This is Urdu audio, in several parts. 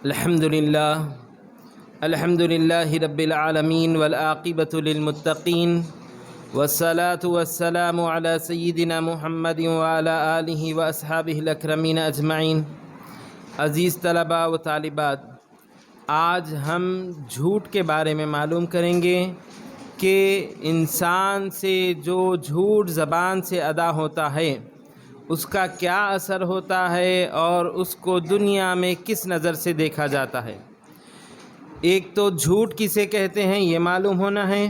الحمد للہ رب العالمین والعاقبۃ للمتقین والصلاة والسلام علی سیدنا محمد وعلی آلہ واصحابہ الاکرمین اجمعین۔ عزیز طلباء و طالبات، آج ہم جھوٹ کے بارے میں معلوم کریں گے کہ انسان سے جو جھوٹ زبان سے ادا ہوتا ہے اس کا کیا اثر ہوتا ہے اور اس کو دنیا میں کس نظر سے دیکھا جاتا ہے۔ ایک تو جھوٹ کسے کہتے ہیں یہ معلوم ہونا ہے،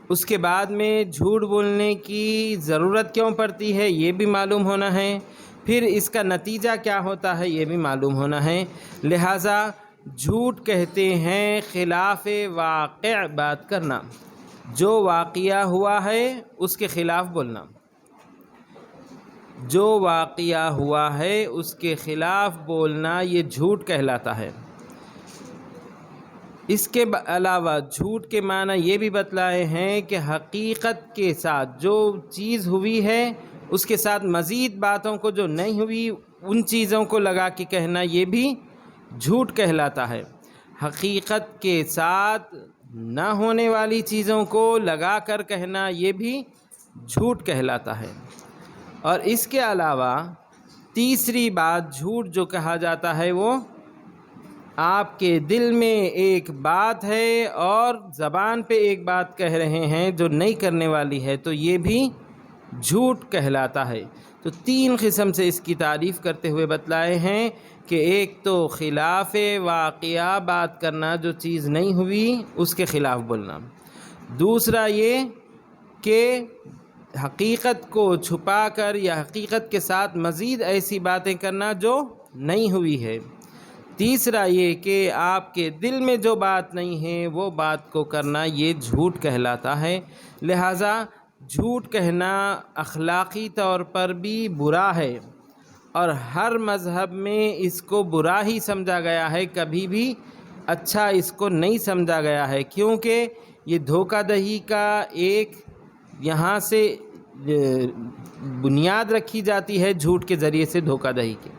اس کے بعد میں جھوٹ بولنے کی ضرورت کیوں پڑتی ہے یہ بھی معلوم ہونا ہے، پھر اس کا نتیجہ کیا ہوتا ہے یہ بھی معلوم ہونا ہے۔ لہٰذا جھوٹ کہتے ہیں خلاف واقع بات کرنا، جو واقعہ ہوا ہے اس کے خلاف بولنا، جو واقعہ ہوا ہے اس کے خلاف بولنا یہ جھوٹ کہلاتا ہے۔ اس کے علاوہ جھوٹ کے معنی یہ بھی بتلائے ہیں کہ حقیقت کے ساتھ جو چیز ہوئی ہے اس کے ساتھ مزید باتوں کو جو نہیں ہوئی ان چیزوں کو لگا کے کہنا یہ بھی جھوٹ کہلاتا ہے۔ حقیقت کے ساتھ نہ ہونے والی چیزوں کو لگا کر کہنا یہ بھی جھوٹ کہلاتا ہے۔ اور اس کے علاوہ تیسری بات جھوٹ جو کہا جاتا ہے وہ آپ کے دل میں ایک بات ہے اور زبان پہ ایک بات کہہ رہے ہیں جو نہیں کرنے والی ہے تو یہ بھی جھوٹ کہلاتا ہے۔ تو تین قسم سے اس کی تعریف کرتے ہوئے بتلائے ہیں کہ ایک تو خلاف واقعہ بات کرنا، جو چیز نہیں ہوئی اس کے خلاف بولنا، دوسرا یہ کہ حقیقت کو چھپا کر یا حقیقت کے ساتھ مزید ایسی باتیں کرنا جو نہیں ہوئی ہے، تیسرا یہ کہ آپ کے دل میں جو بات نہیں ہے وہ بات کو کرنا یہ جھوٹ کہلاتا ہے۔ لہٰذا جھوٹ کہنا اخلاقی طور پر بھی برا ہے اور ہر مذہب میں اس کو برا ہی سمجھا گیا ہے، کبھی بھی اچھا اس کو نہیں سمجھا گیا ہے، کیونکہ یہ دھوکہ دہی کا ایک یہاں سے بنیاد رکھی جاتی ہے جھوٹ کے ذریعے سے دھوکہ دہی کے۔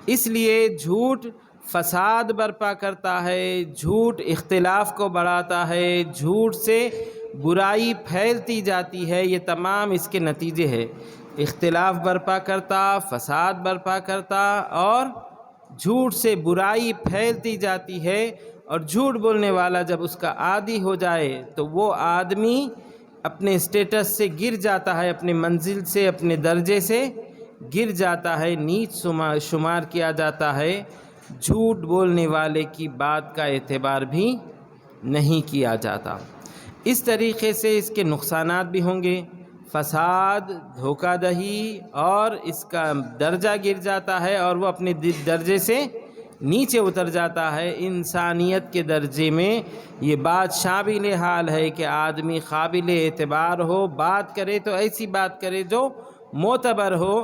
اس لیے جھوٹ فساد برپا کرتا ہے، جھوٹ اختلاف کو بڑھاتا ہے، جھوٹ سے برائی پھیلتی جاتی ہے، یہ تمام اس کے نتیجے ہیں۔ اختلاف برپا کرتا، فساد برپا کرتا اور جھوٹ سے برائی پھیلتی جاتی ہے، اور جھوٹ بولنے والا جب اس کا عادی ہو جائے تو وہ آدمی اپنے اسٹیٹس سے گر جاتا ہے، اپنے منزل سے، اپنے درجے سے گر جاتا ہے، نیچ شمار کیا جاتا ہے۔ جھوٹ بولنے والے کی بات کا اعتبار بھی نہیں کیا جاتا۔ اس طریقے سے اس کے نقصانات بھی ہوں گے، فساد، دھوکہ دہی، اور اس کا درجہ گر جاتا ہے اور وہ اپنے درجے سے نیچے اتر جاتا ہے۔ انسانیت کے درجے میں یہ بات شامل حال ہے کہ آدمی قابل اعتبار ہو، بات کرے تو ایسی بات کرے جو معتبر ہو،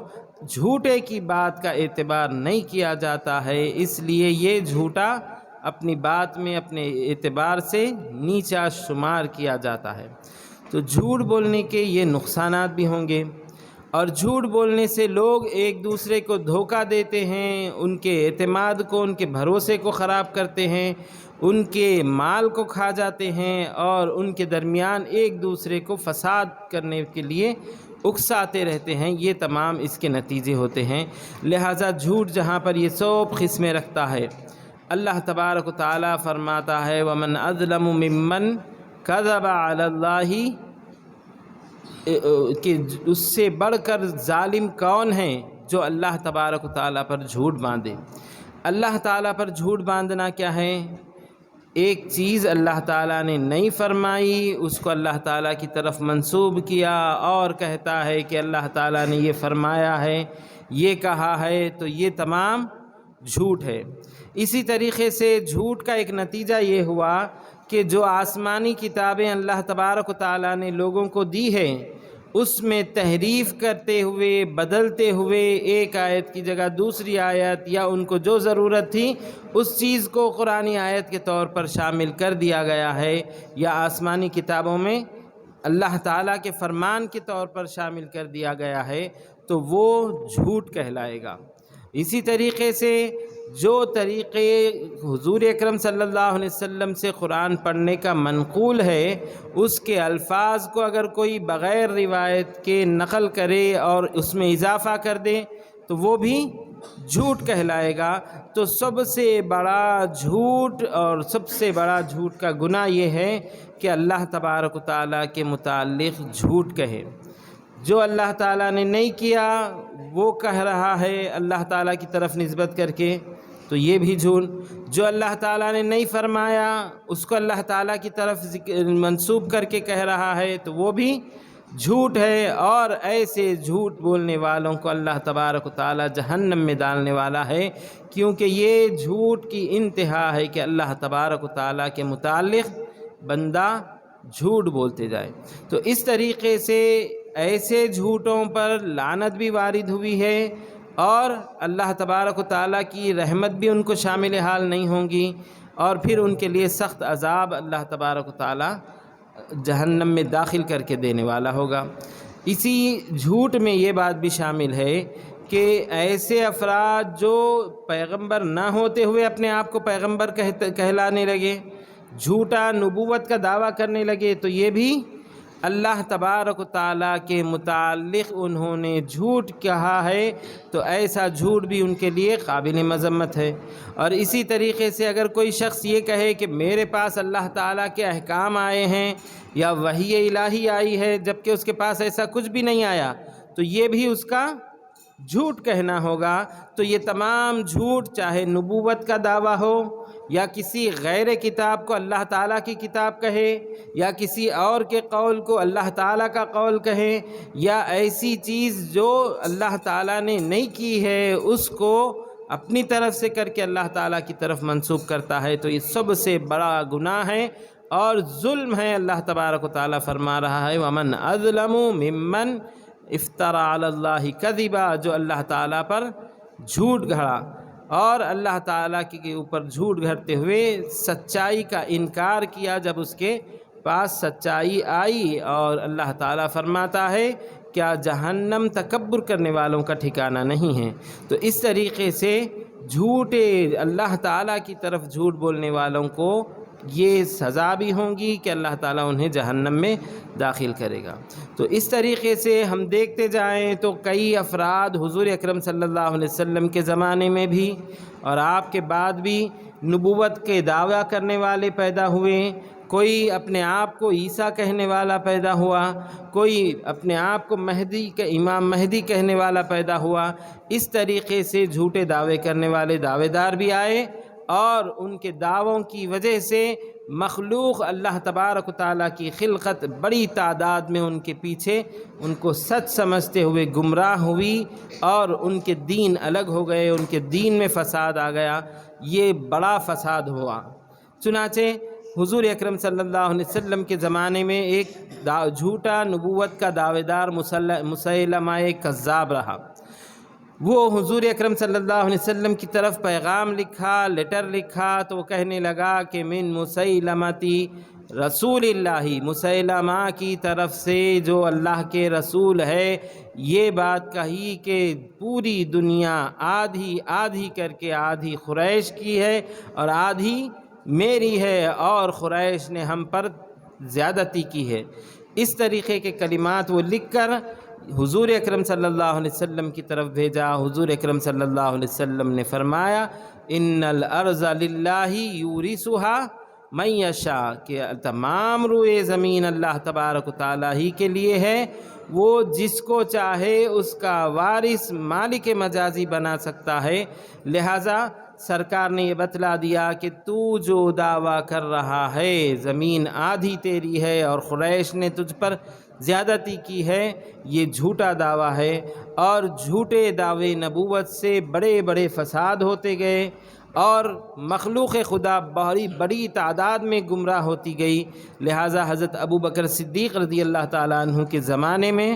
جھوٹے کی بات کا اعتبار نہیں کیا جاتا ہے، اس لیے یہ جھوٹا اپنی بات میں اپنے اعتبار سے نیچا شمار کیا جاتا ہے۔ تو جھوٹ بولنے کے یہ نقصانات بھی ہوں گے، اور جھوٹ بولنے سے لوگ ایک دوسرے کو دھوکہ دیتے ہیں، ان کے اعتماد کو، ان کے بھروسے کو خراب کرتے ہیں، ان کے مال کو کھا جاتے ہیں، اور ان کے درمیان ایک دوسرے کو فساد کرنے کے لیے اکساتے رہتے ہیں۔ یہ تمام اس کے نتیجے ہوتے ہیں۔ لہٰذا جھوٹ جہاں پر یہ سب قسمیں رکھتا ہے، اللہ تبارک و تعالیٰ فرماتا ہے وَمَنْ أَظْلَمُ مِمَّنْ كَذَبَ عَلَى اللَّهِ، کہ اس سے بڑھ کر ظالم کون ہے جو اللہ تبارک و تعالیٰ پر جھوٹ باندھے۔ اللہ تعالیٰ پر جھوٹ باندھنا کیا ہے؟ ایک چیز اللہ تعالیٰ نے نہیں فرمائی اس کو اللہ تعالیٰ کی طرف منسوب کیا اور کہتا ہے کہ اللہ تعالیٰ نے یہ فرمایا ہے، یہ کہا ہے، تو یہ تمام جھوٹ ہے۔ اسی طریقے سے جھوٹ کا ایک نتیجہ یہ ہوا کہ جو آسمانی کتابیں اللہ تبارک و تعالیٰ نے لوگوں کو دی ہیں اس میں تحریف کرتے ہوئے، بدلتے ہوئے، ایک آیت کی جگہ دوسری آیت، یا ان کو جو ضرورت تھی اس چیز کو قرآنی آیت کے طور پر شامل کر دیا گیا ہے، یا آسمانی کتابوں میں اللہ تعالیٰ کے فرمان کے طور پر شامل کر دیا گیا ہے، تو وہ جھوٹ کہلائے گا۔ اسی طریقے سے جو طریقے حضور اکرم صلی اللہ علیہ وسلم سے قرآن پڑھنے کا منقول ہے، اس کے الفاظ کو اگر کوئی بغیر روایت کے نقل کرے اور اس میں اضافہ کر دے تو وہ بھی جھوٹ کہلائے گا۔ تو سب سے بڑا جھوٹ اور سب سے بڑا جھوٹ کا گناہ یہ ہے کہ اللہ تبارک و تعالیٰ کے متعلق جھوٹ کہے۔ جو اللہ تعالیٰ نے نہیں کیا وہ کہہ رہا ہے اللہ تعالیٰ کی طرف نسبت کر کے، تو یہ بھی جھوٹ۔ جو اللہ تعالیٰ نے نہیں فرمایا اس کو اللہ تعالیٰ کی طرف منسوب کر کے کہہ رہا ہے تو وہ بھی جھوٹ ہے، اور ایسے جھوٹ بولنے والوں کو اللہ تبارک و تعالیٰ جہنم میں ڈالنے والا ہے، کیونکہ یہ جھوٹ کی انتہا ہے کہ اللہ تبارک و تعالیٰ کے متعلق بندہ جھوٹ بولتے جائے۔ تو اس طریقے سے ایسے جھوٹوں پر لعنت بھی وارد ہوئی ہے، اور اللہ تبارک و تعالیٰ کی رحمت بھی ان کو شامل حال نہیں ہوں گی، اور پھر ان کے لیے سخت عذاب اللہ تبارک و تعالیٰ جہنم میں داخل کر کے دینے والا ہوگا۔ اسی جھوٹ میں یہ بات بھی شامل ہے کہ ایسے افراد جو پیغمبر نہ ہوتے ہوئے اپنے آپ کو پیغمبر کہلانے لگے، جھوٹا نبوت کا دعویٰ کرنے لگے، تو یہ بھی اللہ تبارک و تعالیٰ کے متعلق انہوں نے جھوٹ کہا ہے، تو ایسا جھوٹ بھی ان کے لیے قابل مذمت ہے۔ اور اسی طریقے سے اگر کوئی شخص یہ کہے کہ میرے پاس اللہ تعالیٰ کے احکام آئے ہیں یا وحی الہی آئی ہے، جبکہ اس کے پاس ایسا کچھ بھی نہیں آیا، تو یہ بھی اس کا جھوٹ کہنا ہوگا۔ تو یہ تمام جھوٹ، چاہے نبوت کا دعویٰ ہو یا کسی غیر کتاب کو اللہ تعالیٰ کی کتاب کہے، یا کسی اور کے قول کو اللہ تعالیٰ کا قول کہے، یا ایسی چیز جو اللہ تعالیٰ نے نہیں کی ہے اس کو اپنی طرف سے کر کے اللہ تعالیٰ کی طرف منسوب کرتا ہے، تو یہ سب سے بڑا گناہ ہے اور ظلم ہے۔ اللہ تبارک و تعالیٰ فرما رہا ہے وَمَنْ أَظْلَمُ مِمَّنْ افطرى علی اللہ کذبا، جو اللہ تعالیٰ پر جھوٹ گھڑا اور اللہ تعالیٰ کے اوپر جھوٹ گھڑتے ہوئے سچائی کا انکار کیا جب اس کے پاس سچائی آئی۔ اور اللہ تعالیٰ فرماتا ہے کیا جہنم تکبر کرنے والوں کا ٹھکانہ نہیں ہے۔ تو اس طریقے سے جھوٹے اللہ تعالیٰ کی طرف جھوٹ بولنے والوں کو یہ سزا بھی ہوں گی کہ اللہ تعالیٰ انہیں جہنم میں داخل کرے گا۔ تو اس طریقے سے ہم دیکھتے جائیں تو کئی افراد حضور اکرم صلی اللہ علیہ وسلم کے زمانے میں بھی اور آپ کے بعد بھی نبوت کے دعویٰ کرنے والے پیدا ہوئے۔ کوئی اپنے آپ کو عیسیٰ کہنے والا پیدا ہوا، کوئی اپنے آپ کو مہدی کا امام مہدی کہنے والا پیدا ہوا۔ اس طریقے سے جھوٹے دعوے کرنے والے دعوے دار بھی آئے، اور ان کے دعووں کی وجہ سے مخلوق اللہ تبارک و تعالیٰ کی خلقت بڑی تعداد میں ان کے پیچھے ان کو سچ سمجھتے ہوئے گمراہ ہوئی، اور ان کے دین الگ ہو گئے، ان کے دین میں فساد آ گیا۔ یہ بڑا فساد ہوا۔ چنانچہ حضور اکرم صلی اللہ علیہ وسلم کے زمانے میں ایک جھوٹا نبوت کا دعوے دار مسیلمہ کذاب رہا۔ وہ حضور اکرم صلی اللہ علیہ وسلم کی طرف پیغام لکھا، لیٹر لکھا، تو وہ کہنے لگا کہ من مسیلمتی رسول اللہ، مسیلمہ کی طرف سے جو اللہ کے رسول ہے، یہ بات کہی کہ پوری دنیا آدھی آدھی کر کے آدھی قریش کی ہے اور آدھی میری ہے، اور قریش نے ہم پر زیادتی کی ہے۔ اس طریقے کے کلمات وہ لکھ کر حضور اکرم صلی اللہ علیہ وسلم کی طرف بھیجا۔ حضور اکرم صلی اللہ علیہ وسلم نے فرمایا ان الارض للہ یورثها من یشاء، کہ تمام روئے زمین اللہ تبارک و تعالیٰ ہی کے لیے ہے، وہ جس کو چاہے اس کا وارث مالک مجازی بنا سکتا ہے۔ لہٰذا سرکار نے یہ بتلا دیا کہ تو جو دعویٰ کر رہا ہے زمین آدھی تیری ہے اور قریش نے تجھ پر زیادتی کی ہے، یہ جھوٹا دعویٰ ہے، اور جھوٹے دعوے نبوت سے بڑے بڑے فساد ہوتے گئے، اور مخلوق خدا بڑی تعداد میں گمراہ ہوتی گئی۔ لہٰذا حضرت ابو بکر صدیق رضی اللہ تعالیٰ عنہ کے زمانے میں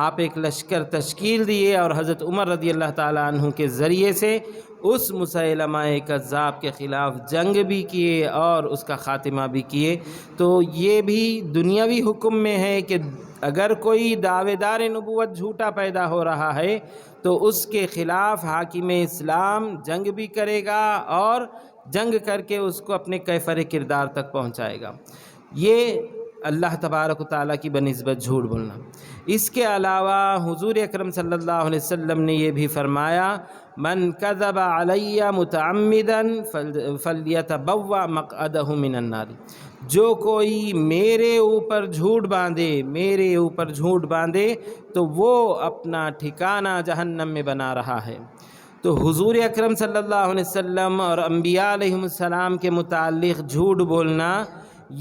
آپ ایک لشکر تشکیل دیے، اور حضرت عمر رضی اللہ تعالیٰ عنہ کے ذریعے سے اس مسیلمہ کذاب کے خلاف جنگ بھی کیے اور اس کا خاتمہ بھی کیے۔ تو یہ بھی دنیاوی حکم میں ہے کہ اگر کوئی دعوے دار نبوت جھوٹا پیدا ہو رہا ہے تو اس کے خلاف حاکم اسلام جنگ بھی کرے گا اور جنگ کر کے اس کو اپنے کیفر کردار تک پہنچائے گا۔ یہ اللہ تبارک و تعالیٰ کی بنسبت جھوٹ بولنا۔ اس کے علاوہ حضور اکرم صلی اللہ علیہ وسلم نے یہ بھی فرمایا، من کذب علی متعمدا فلیتبوأ مقعدہ من النار، جو کوئی میرے اوپر جھوٹ باندھے تو وہ اپنا ٹھکانہ جہنم میں بنا رہا ہے۔ تو حضور اکرم صلی اللہ علیہ وسلم اور انبیاء علیہم السلام کے متعلق جھوٹ بولنا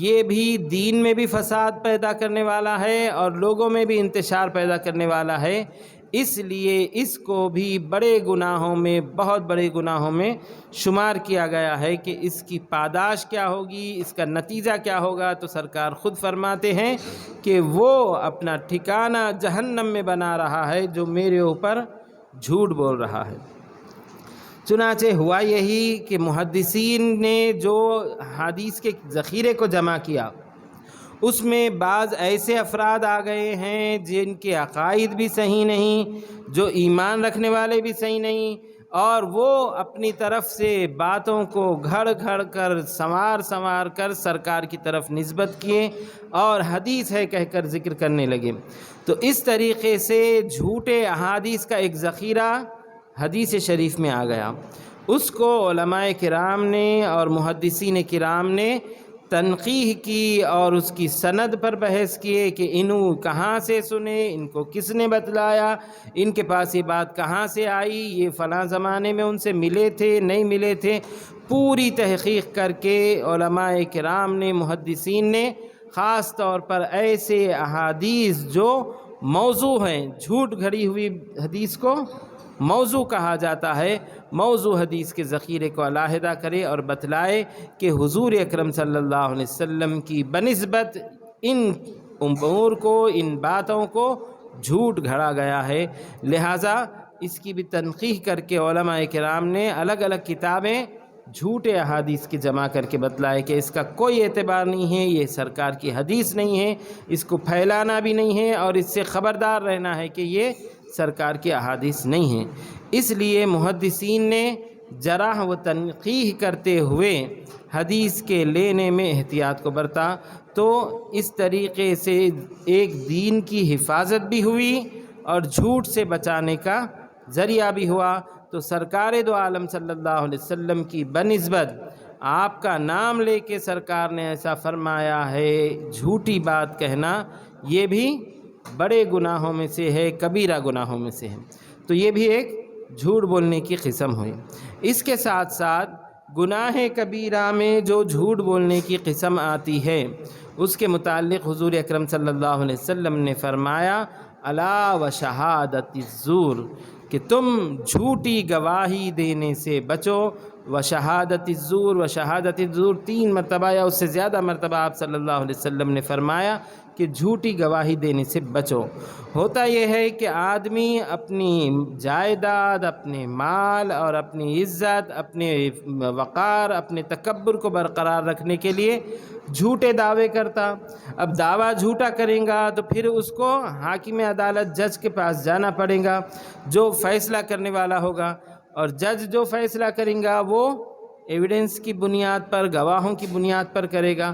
یہ بھی دین میں بھی فساد پیدا کرنے والا ہے اور لوگوں میں بھی انتشار پیدا کرنے والا ہے۔ اس لیے اس کو بھی بڑے گناہوں میں، بہت بڑے گناہوں میں شمار کیا گیا ہے کہ اس کی پاداش کیا ہوگی، اس کا نتیجہ کیا ہوگا۔ تو سرکار خود فرماتے ہیں کہ وہ اپنا ٹھکانہ جہنم میں بنا رہا ہے جو میرے اوپر جھوٹ بول رہا ہے۔ چنانچہ ہوا یہی کہ محدثین نے جو حدیث کے ذخیرے کو جمع کیا، اس میں بعض ایسے افراد آ گئے ہیں جن کے عقائد بھی صحیح نہیں، جو ایمان رکھنے والے بھی صحیح نہیں، اور وہ اپنی طرف سے باتوں کو گھڑ کر سنوار کر سرکار کی طرف نسبت کیے اور حدیث ہے کہہ کر ذکر کرنے لگے۔ تو اس طریقے سے جھوٹے احادیث کا ایک ذخیرہ حدیث شریف میں آ گیا، اس کو علماء کرام نے اور محدثین کرام نے تنقیح کی اور اس کی سند پر بحث کیے کہ انہوں کہاں سے سنے، ان کو کس نے بتلایا، ان کے پاس یہ بات کہاں سے آئی، یہ فلاں زمانے میں ان سے ملے تھے نہیں ملے تھے۔ پوری تحقیق کر کے علماء کرام نے، محدثین نے خاص طور پر ایسے احادیث جو موضوع ہیں، جھوٹ گھڑی ہوئی حدیث کو موضوع کہا جاتا ہے، موضوع حدیث کے ذخیرے کو علیحدہ کرے اور بتلائے کہ حضور اکرم صلی اللہ علیہ وسلم کی بنسبت ان امور کو، ان باتوں کو جھوٹ گھڑا گیا ہے۔ لہٰذا اس کی بھی تنقیح کر کے علماء کرام نے الگ الگ کتابیں جھوٹے احادیث کی جمع کر کے بتلائے کہ اس کا کوئی اعتبار نہیں ہے، یہ سرکار کی حدیث نہیں ہے، اس کو پھیلانا بھی نہیں ہے اور اس سے خبردار رہنا ہے کہ یہ سرکار کی احادیث نہیں ہیں۔ اس لیے محدثین نے جرح و تنقیح کرتے ہوئے حدیث کے لینے میں احتیاط کو برتا، تو اس طریقے سے ایک دین کی حفاظت بھی ہوئی اور جھوٹ سے بچانے کا ذریعہ بھی ہوا۔ تو سرکار دو عالم صلی اللہ علیہ وسلم کی بنسبت آپ کا نام لے کے سرکار نے ایسا فرمایا ہے، جھوٹی بات کہنا یہ بھی بڑے گناہوں میں سے ہے، کبیرہ گناہوں میں سے ہے۔ تو یہ بھی ایک جھوٹ بولنے کی قسم ہوئی۔ اس کے ساتھ ساتھ گناہ کبیرہ میں جو جھوٹ بولنے کی قسم آتی ہے، اس کے متعلق حضور اکرم صلی اللہ علیہ وسلم نے فرمایا، الا و شہادت الزور، کہ تم جھوٹی گواہی دینے سے بچو۔ و شہادت الزور، و شہادت الزور 3 مرتبہ یا اس سے زیادہ مرتبہ آپ صلی اللہ علیہ وسلم نے فرمایا کہ جھوٹی گواہی دینے سے بچو۔ ہوتا یہ ہے کہ آدمی اپنی جائیداد، اپنے مال اور اپنی عزت، اپنے وقار، اپنے تکبر کو برقرار رکھنے کے لیے جھوٹے دعوے کرتا۔ اب دعویٰ جھوٹا کریں گا تو پھر اس کو حاکم عدالت، جج کے پاس جانا پڑے گا جو فیصلہ کرنے والا ہوگا، اور جج جو فیصلہ کریں گا وہ ایویڈنس کی بنیاد پر، گواہوں کی بنیاد پر کرے گا۔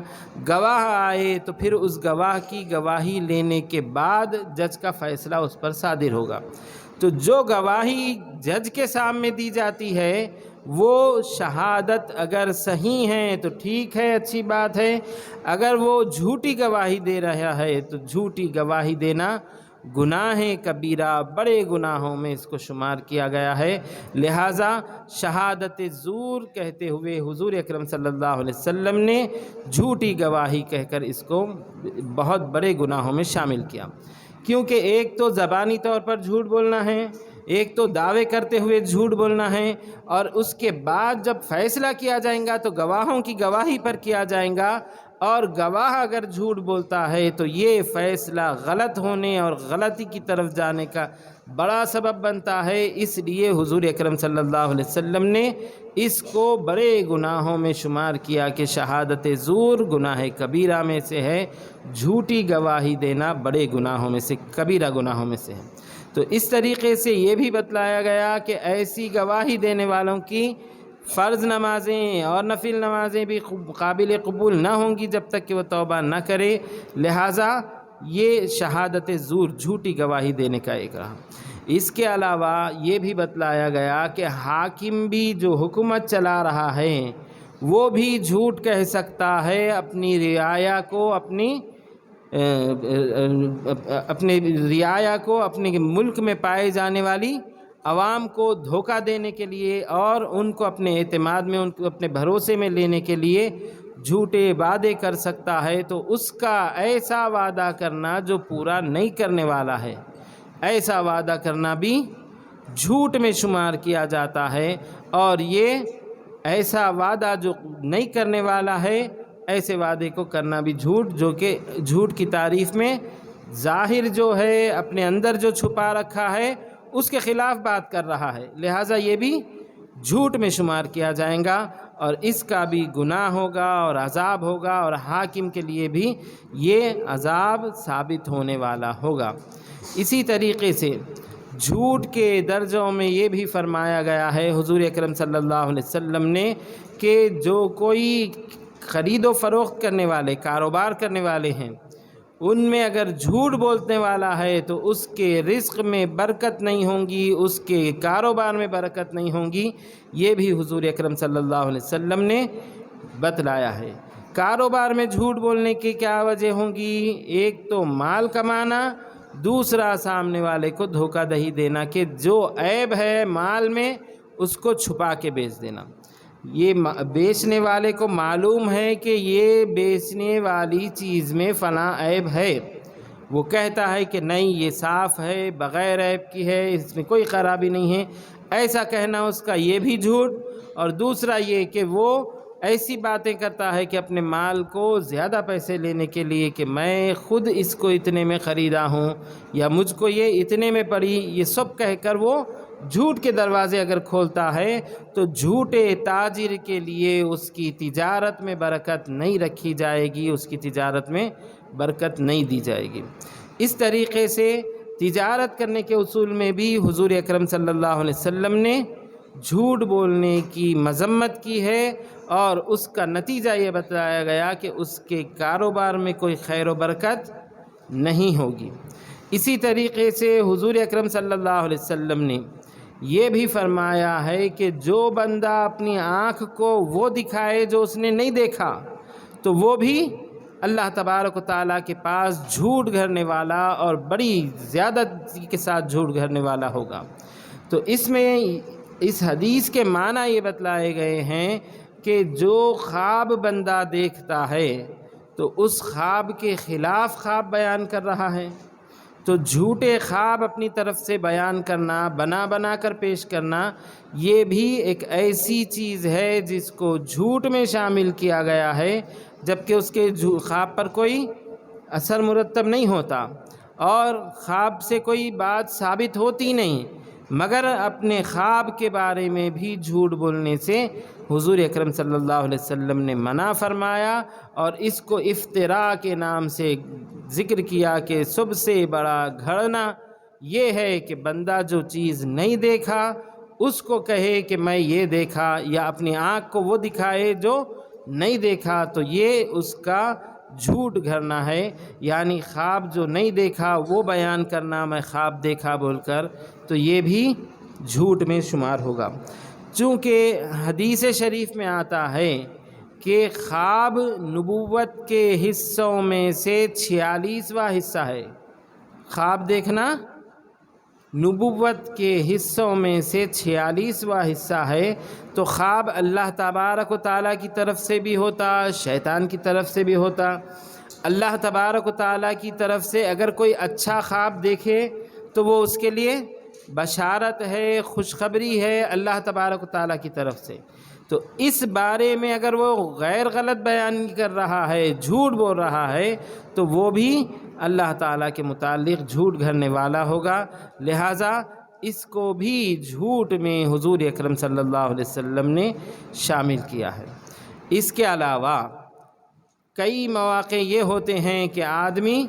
گواہ آئے تو پھر اس گواہ کی گواہی لینے کے بعد جج کا فیصلہ اس پر صادر ہوگا۔ تو جو گواہی جج کے سامنے دی جاتی ہے وہ شہادت اگر صحیح ہے تو ٹھیک ہے، اچھی بات ہے، اگر وہ جھوٹی گواہی دے رہا ہے تو جھوٹی گواہی دینا گناہ کبیرہ، بڑے گناہوں میں اس کو شمار کیا گیا ہے۔ لہٰذا شہادت زور کہتے ہوئے حضور اکرم صلی اللہ علیہ وسلم نے جھوٹی گواہی کہہ کر اس کو بہت بڑے گناہوں میں شامل کیا، کیونکہ ایک تو زبانی طور پر جھوٹ بولنا ہے، ایک تو دعوے کرتے ہوئے جھوٹ بولنا ہے، اور اس کے بعد جب فیصلہ کیا جائے گا تو گواہوں کی گواہی پر کیا جائے گا، اور گواہ اگر جھوٹ بولتا ہے تو یہ فیصلہ غلط ہونے اور غلطی کی طرف جانے کا بڑا سبب بنتا ہے۔ اس لیے حضور اکرم صلی اللہ علیہ وسلم نے اس کو بڑے گناہوں میں شمار کیا کہ شہادت زور گناہ کبیرہ میں سے ہے، جھوٹی گواہی دینا بڑے گناہوں میں سے، کبیرہ گناہوں میں سے ہے۔ تو اس طریقے سے یہ بھی بتلایا گیا کہ ایسی گواہی دینے والوں کی فرض نمازیں اور نفل نمازیں بھی قابل قبول نہ ہوں گی جب تک کہ وہ توبہ نہ کرے، لہٰذا یہ شہادت زور جھوٹی گواہی دینے کا ایک رہا۔ اس کے علاوہ یہ بھی بتلایا گیا کہ حاکم بھی جو حکومت چلا رہا ہے وہ بھی جھوٹ کہہ سکتا ہے اپنی رعایا کو، اپنے رعایا کو، اپنے ملک میں پائے جانے والی عوام کو دھوکہ دینے کے لیے اور ان کو اپنے اعتماد میں، ان کو اپنے بھروسے میں لینے کے لیے جھوٹے وعدے کر سکتا ہے۔ تو اس کا ایسا وعدہ کرنا جو پورا نہیں کرنے والا ہے، ایسا وعدہ کرنا بھی جھوٹ میں شمار کیا جاتا ہے، اور یہ ایسا وعدہ جو نہیں کرنے والا ہے، ایسے وعدے کو کرنا بھی جھوٹ، جو کہ جھوٹ کی تعریف میں ظاہر جو ہے اپنے اندر جو چھپا رکھا ہے اس کے خلاف بات کر رہا ہے، لہٰذا یہ بھی جھوٹ میں شمار کیا جائے گا، اور اس کا بھی گناہ ہوگا اور عذاب ہوگا، اور حاکم کے لیے بھی یہ عذاب ثابت ہونے والا ہوگا۔ اسی طریقے سے جھوٹ کے درجوں میں یہ بھی فرمایا گیا ہے حضور اکرم صلی اللہ علیہ وسلم نے کہ جو کوئی خرید و فروخت کرنے والے، کاروبار کرنے والے ہیں، ان میں اگر جھوٹ بولنے والا ہے تو اس کے رزق میں برکت نہیں ہوں گی، اس کے کاروبار میں برکت نہیں ہوں گی، یہ بھی حضور اکرم صلی اللہ علیہ وسلم نے بتلایا ہے۔ کاروبار میں جھوٹ بولنے کی کیا وجہ ہوں گی؟ ایک تو مال کمانا، دوسرا سامنے والے کو دھوکہ دہی دینا کہ جو عیب ہے مال میں اس کو چھپا کے بیچ دینا۔ یہ بیچنے والے کو معلوم ہے کہ یہ بیچنے والی چیز میں فلاں عیب ہے، وہ کہتا ہے کہ نہیں یہ صاف ہے، بغیر عیب کی ہے، اس میں کوئی خرابی نہیں ہے، ایسا کہنا اس کا یہ بھی جھوٹ۔ اور دوسرا یہ کہ وہ ایسی باتیں کرتا ہے کہ اپنے مال کو زیادہ پیسے لینے کے لیے کہ میں خود اس کو اتنے میں خریدا ہوں، یا مجھ کو یہ اتنے میں پڑی، یہ سب کہہ کر وہ جھوٹ کے دروازے اگر کھولتا ہے تو جھوٹے تاجر کے لیے اس کی تجارت میں برکت نہیں رکھی جائے گی، اس کی تجارت میں برکت نہیں دی جائے گی۔ اس طریقے سے تجارت کرنے کے اصول میں بھی حضور اکرم صلی اللہ علیہ وسلم نے جھوٹ بولنے کی مذمت کی ہے، اور اس کا نتیجہ یہ بتایا گیا کہ اس کے کاروبار میں کوئی خیر و برکت نہیں ہوگی۔ اسی طریقے سے حضور اکرم صلی اللہ علیہ وسلم نے یہ بھی فرمایا ہے کہ جو بندہ اپنی آنکھ کو وہ دکھائے جو اس نے نہیں دیکھا تو وہ بھی اللہ تبارک و تعالیٰ کے پاس جھوٹ گھڑنے والا اور بڑی زیادتی کے ساتھ جھوٹ گھڑنے والا ہوگا۔ تو اس میں اس حدیث کے معنی یہ بتلائے گئے ہیں کہ جو خواب بندہ دیکھتا ہے تو اس خواب کے خلاف خواب بیان کر رہا ہے، تو جھوٹے خواب اپنی طرف سے بیان کرنا، بنا کر پیش کرنا، یہ بھی ایک ایسی چیز ہے جس کو جھوٹ میں شامل کیا گیا ہے، جبکہ اس کے خواب پر کوئی اثر مرتب نہیں ہوتا اور خواب سے کوئی بات ثابت ہوتی نہیں، مگر اپنے خواب کے بارے میں بھی جھوٹ بولنے سے حضور اکرم صلی اللہ علیہ وسلم نے منع فرمایا، اور اس کو افتراء کے نام سے ذکر کیا کہ سب سے بڑا گھڑنا یہ ہے کہ بندہ جو چیز نہیں دیکھا اس کو کہے کہ میں یہ دیکھا، یا اپنی آنکھ کو وہ دکھائے جو نہیں دیکھا، تو یہ اس کا جھوٹ گھڑنا ہے، یعنی خواب جو نہیں دیکھا وہ بیان کرنا میں خواب دیکھا بول کر، تو یہ بھی جھوٹ میں شمار ہوگا۔ چونکہ حدیث شریف میں آتا ہے کہ خواب نبوت کے حصوں میں سے 46واں حصہ ہے، خواب دیکھنا نبوت کے حصوں میں سے 46واں حصہ ہے، تو خواب اللہ تبارک و تعالیٰ کی طرف سے بھی ہوتا، شیطان کی طرف سے بھی ہوتا۔ اللہ تبارک و تعالیٰ کی طرف سے اگر کوئی اچھا خواب دیکھے تو وہ اس کے لیے بشارت ہے، خوشخبری ہے اللہ تبارک و تعالیٰ کی طرف سے، تو اس بارے میں اگر وہ غیر غلط بیان کر رہا ہے، جھوٹ بول رہا ہے، تو وہ بھی اللہ تعالیٰ کے متعلق جھوٹ گھڑنے والا ہوگا، لہٰذا اس کو بھی جھوٹ میں حضور اکرم صلی اللہ علیہ وسلم نے شامل کیا ہے۔ اس کے علاوہ کئی مواقع یہ ہوتے ہیں کہ آدمی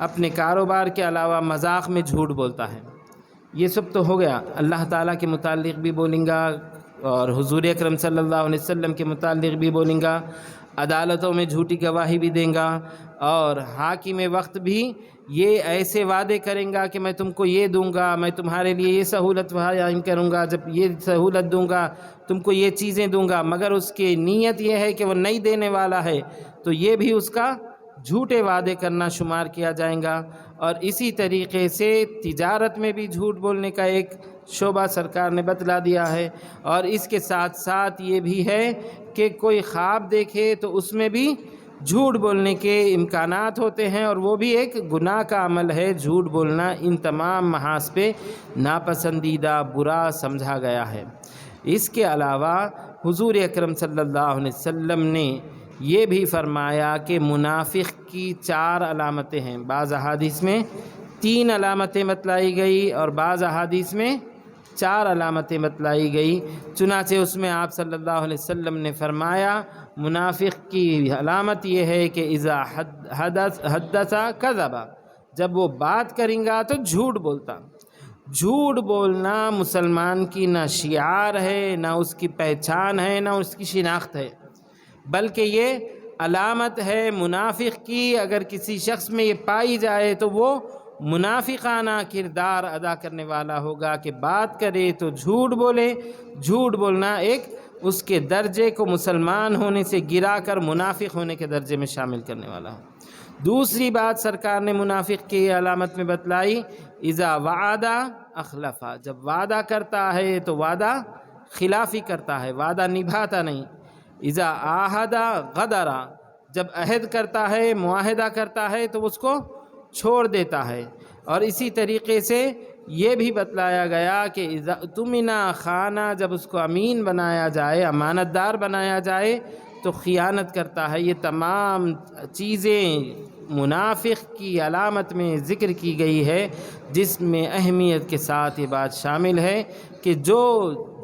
اپنے کاروبار کے علاوہ مذاق میں جھوٹ بولتا ہے، یہ سب تو ہو گیا، اللہ تعالیٰ کے متعلق بھی بولیں گا اور حضور اکرم صلی اللہ علیہ وسلم کے متعلق بھی بولیں گا، عدالتوں میں جھوٹی گواہی بھی دیں گا، اور حاکم وقت بھی یہ ایسے وعدے کریں گا کہ میں تم کو یہ دوں گا، میں تمہارے لیے یہ سہولت فراہم کروں گا، جب یہ سہولت دوں گا تم کو یہ چیزیں دوں گا، مگر اس کی نیت یہ ہے کہ وہ نہیں دینے والا ہے، تو یہ بھی اس کا جھوٹے وعدے کرنا شمار کیا جائے گا۔ اور اسی طریقے سے تجارت میں بھی جھوٹ بولنے کا ایک شعبہ سرکار نے بتلا دیا ہے، اور اس کے ساتھ ساتھ یہ بھی ہے کہ کوئی خواب دیکھے تو اس میں بھی جھوٹ بولنے کے امکانات ہوتے ہیں، اور وہ بھی ایک گناہ کا عمل ہے۔ جھوٹ بولنا ان تمام محاذ پہ ناپسندیدہ، برا سمجھا گیا ہے۔ اس کے علاوہ حضور اکرم صلی اللہ علیہ وسلم نے یہ بھی فرمایا کہ منافق کی 4 علامتیں ہیں، بعض احادیث میں 3 علامتیں بتلائی گئی اور بعض احادیث میں 4 علامتیں بتلائی گئی، چنانچہ اس میں آپ صلی اللہ علیہ وسلم نے فرمایا منافق کی علامت یہ ہے کہ اذا حدث کذب، جب وہ بات کریں گا تو جھوٹ بولتا۔ جھوٹ بولنا مسلمان کی نہ شعار ہے، نہ اس کی پہچان ہے، نہ اس کی شناخت ہے، بلکہ یہ علامت ہے منافق کی۔ اگر کسی شخص میں یہ پائی جائے تو وہ منافقانہ کردار ادا کرنے والا ہوگا کہ بات کرے تو جھوٹ بولے۔ جھوٹ بولنا ایک اس کے درجے کو مسلمان ہونے سے گرا کر منافق ہونے کے درجے میں شامل کرنے والا ہو۔ دوسری بات سرکار نے منافق کی علامت میں بتلائی، اذا وعد اخلف، جب وعدہ کرتا ہے تو وعدہ خلافی کرتا ہے، وعدہ نبھاتا نہیں۔ اذا عاہد غدر، جب عہد کرتا ہے، معاہدہ کرتا ہے تو اس کو چھوڑ دیتا ہے۔ اور اسی طریقے سے یہ بھی بتلایا گیا کہ اذا اؤتمن خان، جب اس کو امین بنایا جائے، امانت دار بنایا جائے تو خیانت کرتا ہے۔ یہ تمام چیزیں منافق کی علامت میں ذکر کی گئی ہے، جس میں اہمیت کے ساتھ یہ بات شامل ہے کہ جو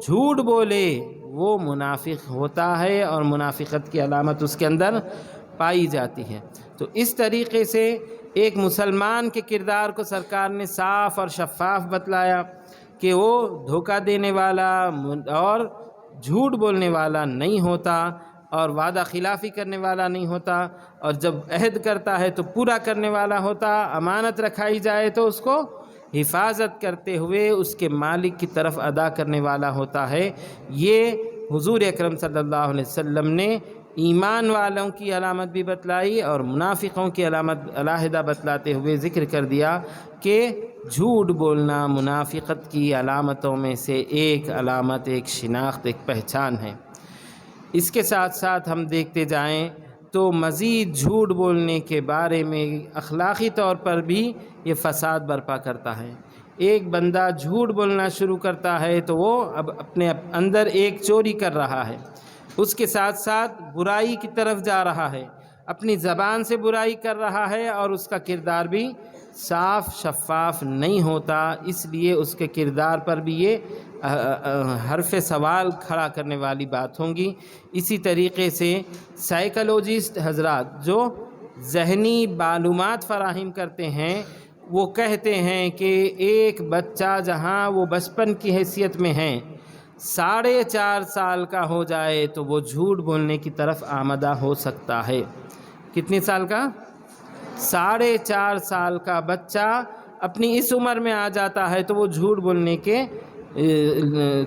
جھوٹ بولے وہ منافق ہوتا ہے اور منافقت کی علامت اس کے اندر پائی جاتی ہے۔ تو اس طریقے سے ایک مسلمان کے کردار کو سرکار نے صاف اور شفاف بتلایا کہ وہ دھوکہ دینے والا اور جھوٹ بولنے والا نہیں ہوتا، اور وعدہ خلافی کرنے والا نہیں ہوتا، اور جب عہد کرتا ہے تو پورا کرنے والا ہوتا، امانت رکھائی جائے تو اس کو حفاظت کرتے ہوئے اس کے مالک کی طرف ادا کرنے والا ہوتا ہے۔ یہ حضور اکرم صلی اللہ علیہ وسلم نے ایمان والوں کی علامت بھی بتلائی اور منافقوں کی علامت علیحدہ بتلاتے ہوئے ذکر کر دیا کہ جھوٹ بولنا منافقت کی علامتوں میں سے ایک علامت، ایک شناخت، ایک پہچان ہے۔ اس کے ساتھ ساتھ ہم دیکھتے جائیں تو مزید جھوٹ بولنے کے بارے میں اخلاقی طور پر بھی یہ فساد برپا کرتا ہے۔ ایک بندہ جھوٹ بولنا شروع کرتا ہے تو وہ اب اپنے اندر ایک چوری کر رہا ہے، اس کے ساتھ ساتھ برائی کی طرف جا رہا ہے، اپنی زبان سے برائی کر رہا ہے، اور اس کا کردار بھی صاف شفاف نہیں ہوتا، اس لیے اس کے کردار پر بھی یہ حرف سوال کھڑا کرنے والی بات ہوں گی۔ اسی طریقے سے سائیکالوجسٹ حضرات جو ذہنی معلومات فراہم کرتے ہیں، وہ کہتے ہیں کہ ایک بچہ جہاں وہ بچپن کی حیثیت میں ہے، 4.5 سال کا ہو جائے تو وہ جھوٹ بولنے کی طرف آمادہ ہو سکتا ہے۔ کتنے سال کا؟ 4.5 سال کا بچہ اپنی اس عمر میں آ جاتا ہے تو وہ جھوٹ بولنے کے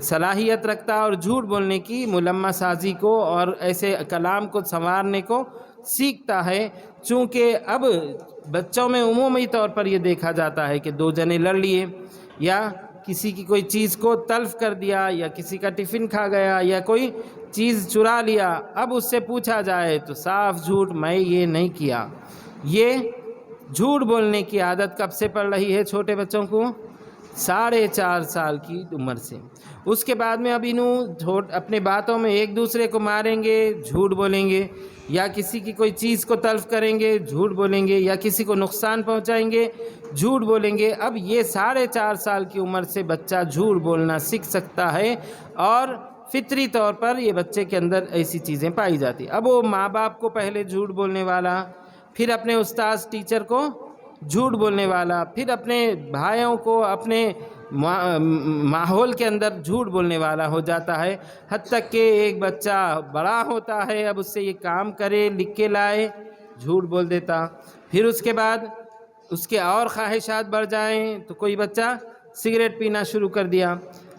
صلاحیت رکھتا ہے، اور جھوٹ بولنے کی ملمہ سازی کو اور ایسے کلام کو سنوارنے کو سیکھتا ہے۔ چونکہ اب بچوں میں عمومی طور پر یہ دیکھا جاتا ہے کہ 2 جنے لڑ لیے، یا کسی کی کوئی چیز کو تلف کر دیا، یا کسی کا ٹفن کھا گیا، یا کوئی چیز چرا لیا، اب اس سے پوچھا جائے تو صاف جھوٹ، میں یہ نہیں کیا۔ یہ جھوٹ بولنے کی عادت کب سے پڑ رہی ہے چھوٹے بچوں کو؟ 4.5 سال کی عمر سے۔ اس کے بعد میں اب انہوں اپنے باتوں میں ایک دوسرے کو ماریں گے، جھوٹ بولیں گے، یا کسی کی کوئی چیز کو تلف کریں گے، جھوٹ بولیں گے، یا کسی کو نقصان پہنچائیں گے، جھوٹ بولیں گے۔ اب یہ 4.5 سال کی عمر سے بچہ جھوٹ بولنا سیکھ سکتا ہے، اور فطری طور پر یہ بچے کے اندر ایسی چیزیں پائی جاتی۔ اب وہ ماں باپ کو پہلے جھوٹ بولنے والا، پھر اپنے استاذ ٹیچر کو جھوٹ بولنے والا، پھر اپنے بھائیوں کو اپنے ماحول کے اندر جھوٹ بولنے والا ہو جاتا ہے، حتیٰ کہ ایک بچہ بڑا ہوتا ہے، اب اس سے یہ کام کرے، لکھ کے لائے، جھوٹ بول دیتا۔ پھر اس کے بعد اس کے اور خواہشات بڑھ جائیں تو کوئی بچہ سگریٹ پینا شروع کر دیا،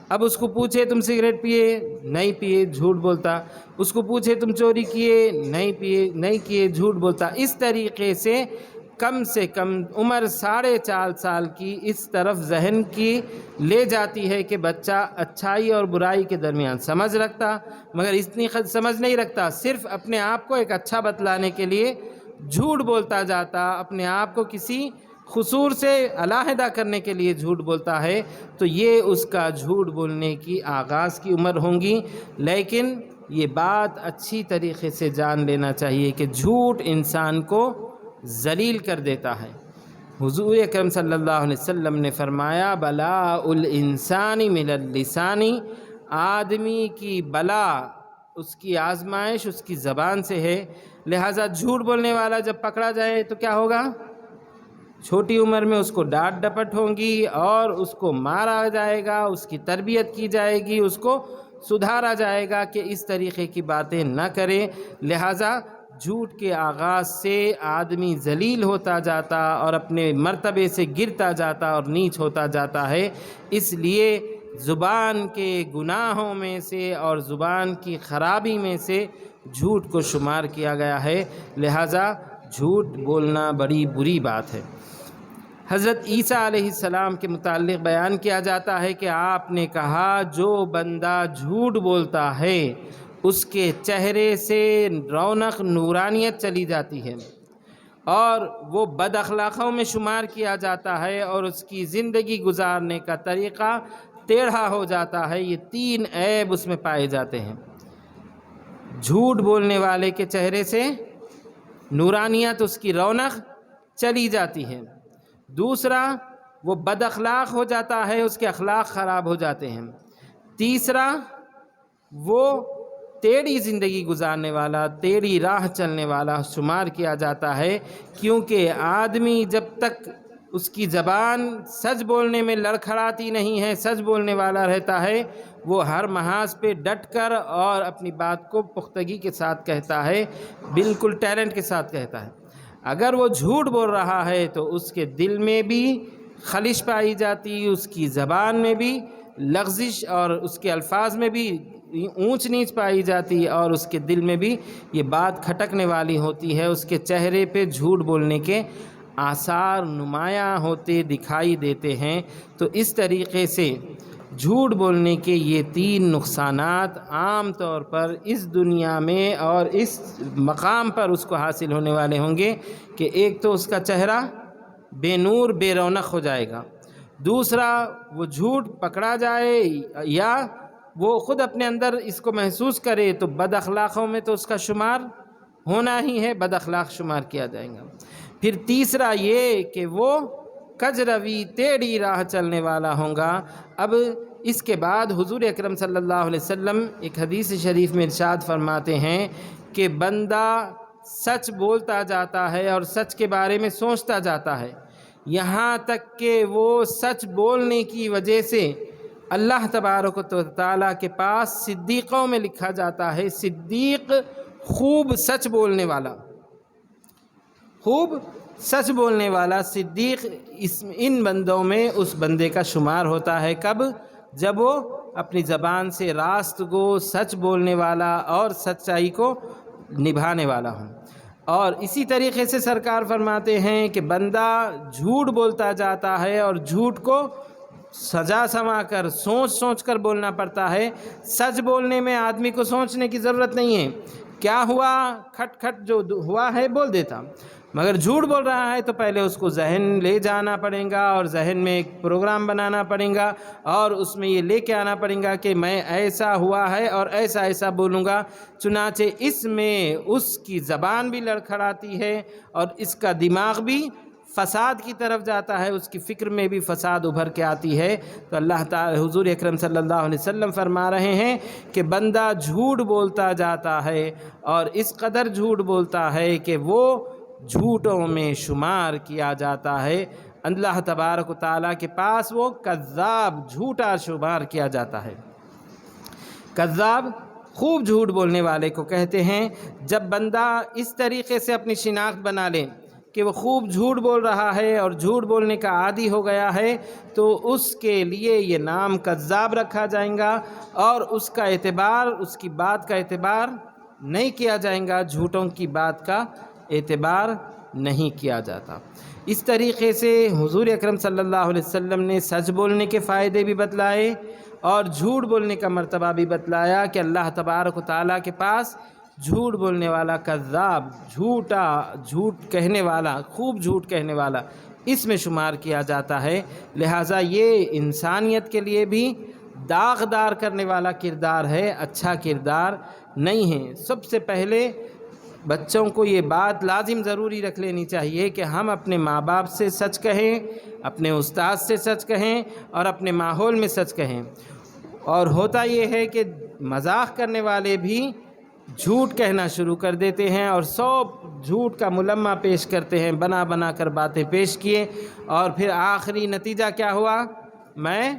اب اس کو پوچھے تم سگریٹ پیے؟ نہیں پیے، جھوٹ بولتا۔ اس کو پوچھے تم چوری کیے؟ نہیں کیے، جھوٹ بولتا۔ اس طریقے سے کم عمر 4.5 سال کی اس طرف ذہن کی لے جاتی ہے کہ بچہ اچھائی اور برائی کے درمیان سمجھ رکھتا، مگر اتنی سمجھ نہیں رکھتا، صرف اپنے آپ کو ایک اچھا بتلانے کے لیے جھوٹ بولتا جاتا، اپنے آپ کو کسی قصور سے علیحدہ کرنے کے لیے جھوٹ بولتا ہے، تو یہ اس کا جھوٹ بولنے کی آغاز کی عمر ہوں گی۔ لیکن یہ بات اچھی طریقے سے جان لینا چاہیے کہ جھوٹ انسان کو ذلیل کر دیتا ہے۔ حضور اکرم صلی اللہ علیہ وسلم نے فرمایا بلاء الانسان من اللسان، آدمی کی بلا، اس کی آزمائش اس کی زبان سے ہے، لہٰذا جھوٹ بولنے والا جب پکڑا جائے تو کیا ہوگا؟ چھوٹی عمر میں اس کو ڈانٹ ڈپٹ ہوں گی، اور اس کو مارا جائے گا، اس کی تربیت کی جائے گی، اس کو سدھارا جائے گا کہ اس طریقے کی باتیں نہ کرے۔ لہٰذا جھوٹ کے آغاز سے آدمی ذلیل ہوتا جاتا اور اپنے مرتبے سے گرتا جاتا اور نیچ ہوتا جاتا ہے۔ اس لیے زبان کے گناہوں میں سے اور زبان کی خرابی میں سے جھوٹ کو شمار کیا گیا ہے، لہٰذا جھوٹ بولنا بڑی بری بات ہے۔ حضرت عیسیٰ علیہ السلام کے متعلق بیان کیا جاتا ہے کہ آپ نے کہا جو بندہ جھوٹ بولتا ہے اس کے چہرے سے رونق نورانیت چلی جاتی ہے، اور وہ بد اخلاقوں میں شمار کیا جاتا ہے، اور اس کی زندگی گزارنے کا طریقہ ٹیڑھا ہو جاتا ہے۔ یہ 3 عیب اس میں پائے جاتے ہیں۔ جھوٹ بولنے والے کے چہرے سے نورانیت، اس کی رونق چلی جاتی ہے۔ دوسرا، وہ بد اخلاق ہو جاتا ہے، اس کے اخلاق خراب ہو جاتے ہیں۔ تیسرا، وہ ٹیڑھی زندگی گزارنے والا، ٹیڑھی راہ چلنے والا شمار کیا جاتا ہے، کیونکہ آدمی جب تک اس کی زبان سچ بولنے میں لڑکھڑاتی نہیں ہے، سچ بولنے والا رہتا ہے، وہ ہر محاذ پہ ڈٹ کر اور اپنی بات کو پختگی کے ساتھ کہتا ہے، بالکل ٹیلنٹ کے ساتھ کہتا ہے۔ اگر وہ جھوٹ بول رہا ہے تو اس کے دل میں بھی خلش پائی جاتی، اس کی زبان میں بھی لغزش اور اس کے الفاظ میں بھی اونچ نیچ پائی جاتی، اور اس کے دل میں بھی یہ بات کھٹکنے والی ہوتی ہے، اس کے چہرے پہ جھوٹ بولنے کے آثار نمایاں ہوتے دکھائی دیتے ہیں۔ تو اس طریقے سے جھوٹ بولنے کے یہ 3 نقصانات عام طور پر اس دنیا میں اور اس مقام پر اس کو حاصل ہونے والے ہوں گے کہ ایک تو اس کا چہرہ بے نور بے رونق ہو جائے گا، دوسرا وہ جھوٹ پکڑا جائے یا وہ خود اپنے اندر اس کو محسوس کرے تو بد اخلاقوں میں تو اس کا شمار ہونا ہی ہے، بد اخلاق شمار کیا جائے گا۔ پھر تیسرا یہ کہ وہ کج روی ٹیڑھی راہ چلنے والا ہوں گا۔ اب اس کے بعد حضور اکرم صلی اللہ علیہ وسلم ایک حدیث شریف میں ارشاد فرماتے ہیں کہ بندہ سچ بولتا جاتا ہے اور سچ کے بارے میں سوچتا جاتا ہے، یہاں تک کہ وہ سچ بولنے کی وجہ سے اللہ تبارک و تعالیٰ کے پاس صدیقوں میں لکھا جاتا ہے، صدیق خوب سچ بولنے والا، خوب سچ بولنے والا صدیق ان بندوں میں اس بندے کا شمار ہوتا ہے۔ کب؟ جب وہ اپنی زبان سے راست گو، سچ بولنے والا اور سچائی کو نبھانے والا ہوں۔ اور اسی طریقے سے سرکار فرماتے ہیں کہ بندہ جھوٹ بولتا جاتا ہے اور جھوٹ کو سجا سما کر سوچ کر بولنا پڑتا ہے۔ سچ بولنے میں آدمی کو سوچنے کی ضرورت نہیں ہے، کیا ہوا کھٹ کھٹ جو ہوا ہے بول دیتا، مگر جھوٹ بول رہا ہے تو پہلے اس کو ذہن لے جانا پڑے گا اور ذہن میں ایک پروگرام بنانا پڑے گا اور اس میں یہ لے کے آنا پڑے گا کہ میں ایسا ہوا ہے اور ایسا ایسا بولوں گا۔ چنانچہ اس میں اس کی زبان بھی لڑکھڑاتی ہے اور اس کا دماغ بھی فساد کی طرف جاتا ہے، اس کی فکر میں بھی فساد ابھر کے آتی ہے۔ تو اللہ تعالی حضور اکرم صلی اللہ علیہ وسلم فرما رہے ہیں کہ بندہ جھوٹ بولتا جاتا ہے اور اس قدر جھوٹ بولتا ہے کہ وہ جھوٹوں میں شمار کیا جاتا ہے، اللہ تبارک و تعالیٰ کے پاس وہ کذاب جھوٹا شمار کیا جاتا ہے۔ کذاب خوب جھوٹ بولنے والے کو کہتے ہیں۔ جب بندہ اس طریقے سے اپنی شناخت بنا لے کہ وہ خوب جھوٹ بول رہا ہے اور جھوٹ بولنے کا عادی ہو گیا ہے تو اس کے لیے یہ نام کذاب رکھا جائے گا اور اس کا اعتبار، اس کی بات کا اعتبار نہیں کیا جائے گا، جھوٹوں کی بات کا اعتبار نہیں کیا جاتا۔ اس طریقے سے حضور اکرم صلی اللہ علیہ وسلم نے سچ بولنے کے فائدے بھی بتلائے اور جھوٹ بولنے کا مرتبہ بھی بتلایا کہ اللہ تبارک و تعالیٰ کے پاس جھوٹ بولنے والا کذاب، جھوٹ کہنے والا، خوب جھوٹ کہنے والا اس میں شمار کیا جاتا ہے۔ لہٰذا یہ انسانیت کے لیے بھی داغدار کرنے والا کردار ہے، اچھا کردار نہیں ہے۔ سب سے پہلے بچوں کو یہ بات لازم ضروری رکھ لینی چاہیے کہ ہم اپنے ماں باپ سے سچ کہیں، اپنے استاد سے سچ کہیں اور اپنے ماحول میں سچ کہیں۔ اور ہوتا یہ ہے کہ مذاق کرنے والے بھی جھوٹ کہنا شروع کر دیتے ہیں اور جھوٹ کا ملمہ پیش کرتے ہیں، بنا بنا کر باتیں پیش کیے اور پھر آخری نتیجہ کیا ہوا؟ میں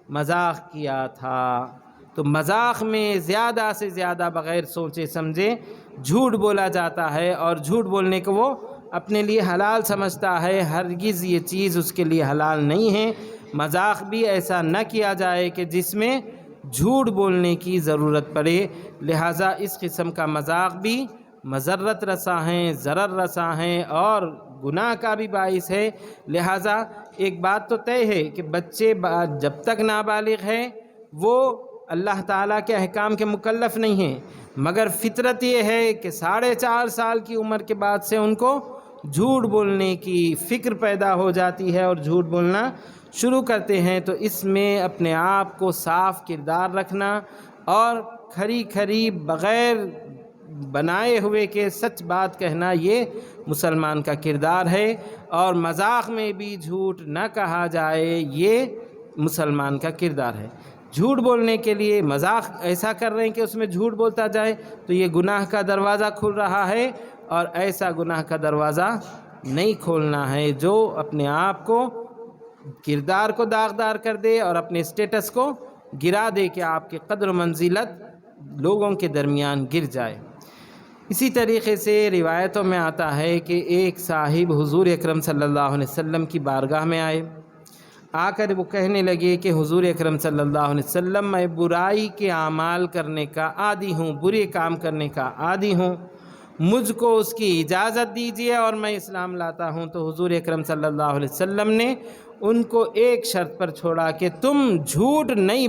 مذاق کیا تھا۔ تو مذاق میں زیادہ سے زیادہ بغیر سوچے سمجھے جھوٹ بولا جاتا ہے اور جھوٹ بولنے کو وہ اپنے لیے حلال سمجھتا ہے، ہرگز یہ چیز اس کے لیے حلال نہیں ہے۔ مذاق بھی ایسا نہ کیا جائے کہ جس میں جھوٹ بولنے کی ضرورت پڑے، لہٰذا اس قسم کا مذاق بھی مضرت رساں ہیں، ضرر رساں ہیں اور گناہ کا بھی باعث ہے۔ لہٰذا ایک بات تو طے ہے کہ بچے جب تک نابالغ ہیں وہ اللہ تعالیٰ کے احکام کے مکلف نہیں ہیں، مگر فطرت یہ ہے کہ 4.5 سال کی عمر کے بعد سے ان کو جھوٹ بولنے کی فکر پیدا ہو جاتی ہے اور جھوٹ بولنا شروع کرتے ہیں۔ تو اس میں اپنے آپ کو صاف کردار رکھنا اور کھری بغیر بنائے ہوئے کے سچ بات کہنا یہ مسلمان کا کردار ہے، اور مذاق میں بھی جھوٹ نہ کہا جائے یہ مسلمان کا کردار ہے۔ جھوٹ بولنے کے لیے مذاق ایسا کر رہے ہیں کہ اس میں جھوٹ بولتا جائے تو یہ گناہ کا دروازہ کھل رہا ہے، اور ایسا گناہ کا دروازہ نہیں کھولنا ہے جو اپنے آپ کو کردار کو داغدار کر دے اور اپنے اسٹیٹس کو گرا دے کہ آپ کی قدر و منزلت لوگوں کے درمیان گر جائے۔ اسی طریقے سے روایتوں میں آتا ہے کہ ایک صاحب حضور اکرم صلی اللہ علیہ وسلم کی بارگاہ میں آئے، آ کر وہ کہنے لگے کہ حضور اکرم صلی اللہ علیہ وسلم میں برائی کے اعمال کرنے کا عادی ہوں، برے کام کرنے کا عادی ہوں، مجھ کو اس کی اجازت دیجیے اور میں اسلام لاتا ہوں۔ تو حضور اکرم صلی اللہ علیہ وسلم نے ان کو ایک شرط پر چھوڑا کہ تم جھوٹ نہیں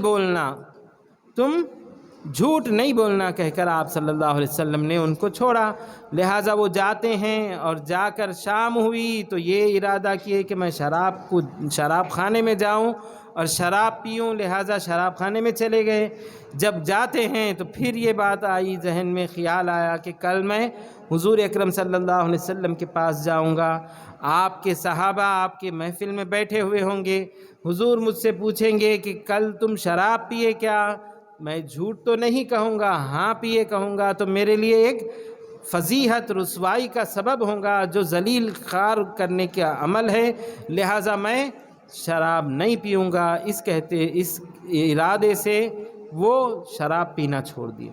بولنا کہہ کر آپ صلی اللہ علیہ وسلم نے ان کو چھوڑا۔ لہٰذا وہ جاتے ہیں اور جا کر شام ہوئی تو یہ ارادہ کیے کہ میں شراب خانے میں جاؤں اور شراب پیوں، لہٰذا شراب خانے میں چلے گئے۔ جب جاتے ہیں تو پھر یہ بات آئی، ذہن میں خیال آیا کہ کل میں حضور اکرم صلی اللہ علیہ وسلم کے پاس جاؤں گا، آپ کے صحابہ آپ کے محفل میں بیٹھے ہوئے ہوں گے، حضور مجھ سے پوچھیں گے کہ کل تم شراب پیے کیا؟ میں جھوٹ تو نہیں کہوں گا، ہاں پیے کہوں گا، تو میرے لیے ایک فضیحت رسوائی کا سبب ہوگا جو ذلیل خوار کرنے کا عمل ہے، لہٰذا میں شراب نہیں پیوں گا۔ اس ارادے سے وہ شراب پینا چھوڑ دیے۔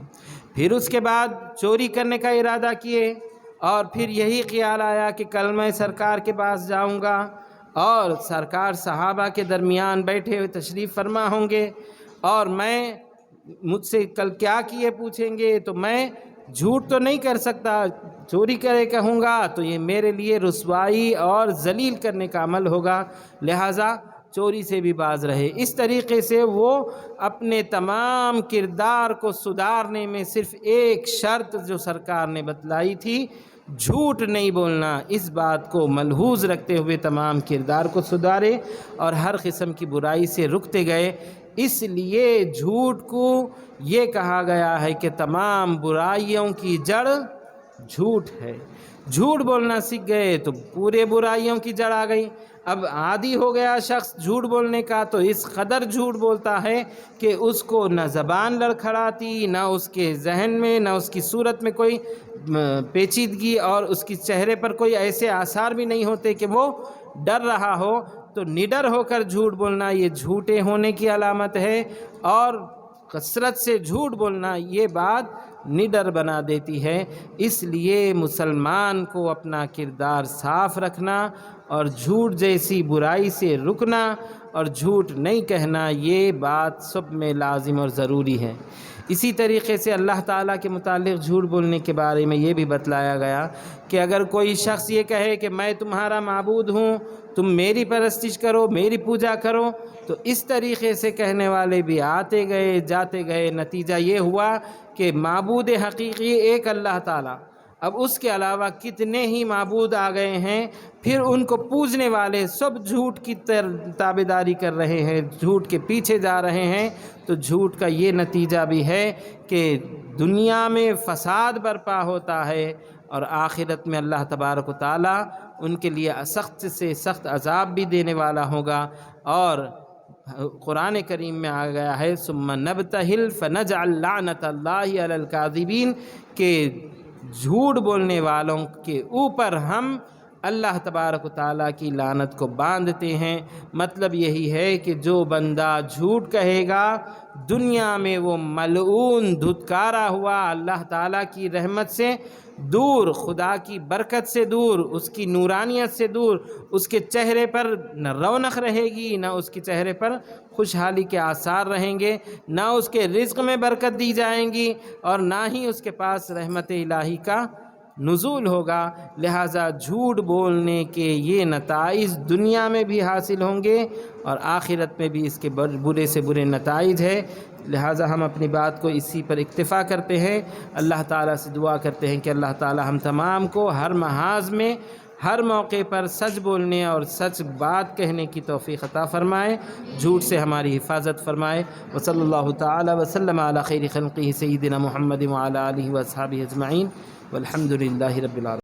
پھر اس کے بعد چوری کرنے کا ارادہ کیے اور پھر یہی خیال آیا کہ کل میں سرکار کے پاس جاؤں گا اور سرکار صحابہ کے درمیان بیٹھے ہوئے تشریف فرما ہوں گے اور مجھ سے کل کیا کیے پوچھیں گے، تو میں جھوٹ تو نہیں کر سکتا، چوری کرے کہوں گا تو یہ میرے لیے رسوائی اور ذلیل کرنے کا عمل ہوگا، لہٰذا چوری سے بھی باز رہے۔ اس طریقے سے وہ اپنے تمام کردار کو سدھارنے میں صرف ایک شرط جو سرکار نے بتلائی تھی، جھوٹ نہیں بولنا، اس بات کو ملحوظ رکھتے ہوئے تمام کردار کو سدھارے اور ہر قسم کی برائی سے رکتے گئے۔ اس لیے جھوٹ کو یہ کہا گیا ہے کہ تمام برائیوں کی جڑ جھوٹ ہے۔ جھوٹ بولنا سیکھ گئے تو پورے برائیوں کی جڑ آ گئی۔ اب عادی ہو گیا شخص جھوٹ بولنے کا تو اس قدر جھوٹ بولتا ہے کہ اس کو نہ زبان لڑکھڑاتی، نہ اس کے ذہن میں، نہ اس کی صورت میں کوئی پیچیدگی، اور اس کی چہرے پر کوئی ایسے آثار بھی نہیں ہوتے کہ وہ ڈر رہا ہو۔ تو نڈر ہو کر جھوٹ بولنا یہ جھوٹے ہونے کی علامت ہے، اور کثرت سے جھوٹ بولنا یہ بات نڈر بنا دیتی ہے۔ اس لیے مسلمان کو اپنا کردار صاف رکھنا اور جھوٹ جیسی برائی سے رکنا اور جھوٹ نہیں کہنا، یہ بات سب میں لازم اور ضروری ہے۔ اسی طریقے سے اللہ تعالیٰ کے متعلق جھوٹ بولنے کے بارے میں یہ بھی بتلایا گیا کہ اگر کوئی شخص یہ کہے کہ میں تمہارا معبود ہوں، تم میری پرستش کرو، میری پوجا کرو، تو اس طریقے سے کہنے والے بھی آتے گئے جاتے گئے، نتیجہ یہ ہوا کہ معبود حقیقی ایک اللہ تعالیٰ، اب اس کے علاوہ کتنے ہی معبود آ گئے ہیں، پھر ان کو پوجنے والے سب جھوٹ کی تابعداری کر رہے ہیں، جھوٹ کے پیچھے جا رہے ہیں۔ تو جھوٹ کا یہ نتیجہ بھی ہے کہ دنیا میں فساد برپا ہوتا ہے، اور آخرت میں اللہ تبارک و تعالیٰ ان کے لیے سخت سے سخت عذاب بھی دینے والا ہوگا۔ اور قرآن کریم میں آ گیا ہے ثم نبتہل فنجعل لعنت اللہ علی الکاذبین، کہ جھوٹ بولنے والوں کے اوپر ہم اللہ تبارک و تعالیٰ کی لعنت کو باندھتے ہیں۔ مطلب یہی ہے کہ جو بندہ جھوٹ کہے گا دنیا میں وہ ملعون، دھتکارا ہوا، اللہ تعالیٰ کی رحمت سے دور، خدا کی برکت سے دور، اس کی نورانیت سے دور، اس کے چہرے پر نہ رونق رہے گی، نہ اس کے چہرے پر خوشحالی کے آثار رہیں گے، نہ اس کے رزق میں برکت دی جائیں گی، اور نہ ہی اس کے پاس رحمت الہی کا نزول ہوگا۔ لہٰذا جھوٹ بولنے کے یہ نتائج دنیا میں بھی حاصل ہوں گے اور آخرت میں بھی اس کے برے سے برے نتائج ہے۔ لہٰذا ہم اپنی بات کو اسی پر اکتفا کرتے ہیں، اللہ تعالیٰ سے دعا کرتے ہیں کہ اللہ تعالیٰ ہم تمام کو ہر محاذ میں، ہر موقع پر سچ بولنے اور سچ بات کہنے کی توفیق عطا فرمائے، جھوٹ سے ہماری حفاظت فرمائے۔ وصلی اللہ تعالیٰ وسلم علی خیر خلقہ سیدنا محمد وعلی آلہ واصحابہ اجمعین، والحمد للہ رب العالمین۔